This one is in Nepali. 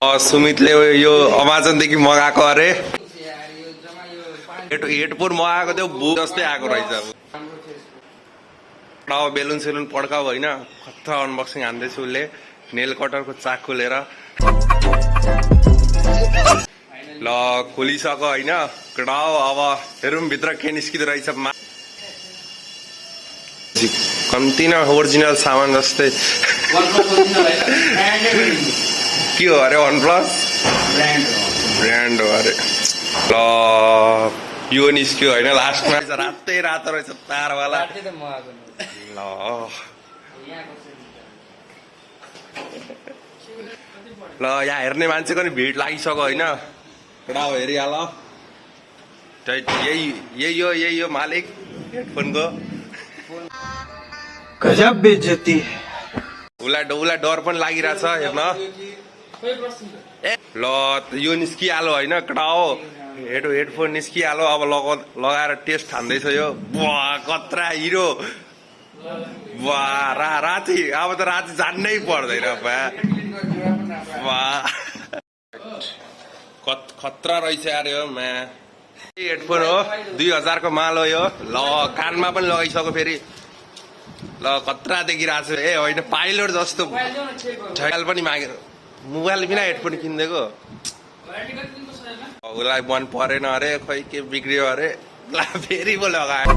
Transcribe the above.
सुमितले यो अमाजनदेखि मगाएको अरे हेडफोन मगाएको त्यो बुक जस्तै आएको रहेछ। अब बेलुन सेलुन पड्काउ होइन, खतरा अनबक्सिङ हान्दैछु। उसले नेल कटरको चाकु लिएर ल खोलिसक्यो होइन। केटाउ अब हेरौँ भित्र के निस्किँदो रहेछ। कम्ती न ओरिजिनल सामान जस्तै के हो अरे? वान प्लस ब्रान्ड हो अरे। ल यो निस्क्यो होइन, लास्टमा रातै रातो रहेछ तारवाला। ल ल यहाँ हेर्ने मान्छेको नि भिड लागिसक्यो होइन। केटाउ हेरिहाल। यही हो मालिक हेडफोनको। गजब बेइज्जती। उसलाई डर पनि लागिरहेछ हेर्न। ल यो निस्किहाल्यो होइन केटाउ, हेडफोन निस्किहाल्यो। अब लगाएर टेस्ट हान्दैछ यो। वाह कत्रा हिरो। वाह राति अब त राति जान्नै पर्दैन। वाह खतरा रहेछ यार यो। हेडफोन हो 2000 को माल हो यो। ल कानमा पनि लगाइसक्यो फेरि। ल खतरा देखिरहेको छु। ए होइन पाइलट जस्तो झैल पनि मागेर मोबाइल बिना हेडफोन किनिदिएको। उसलाई मन परेन अरे, खोइ के बिग्रियो अरे। ल फेरि पो लगायो।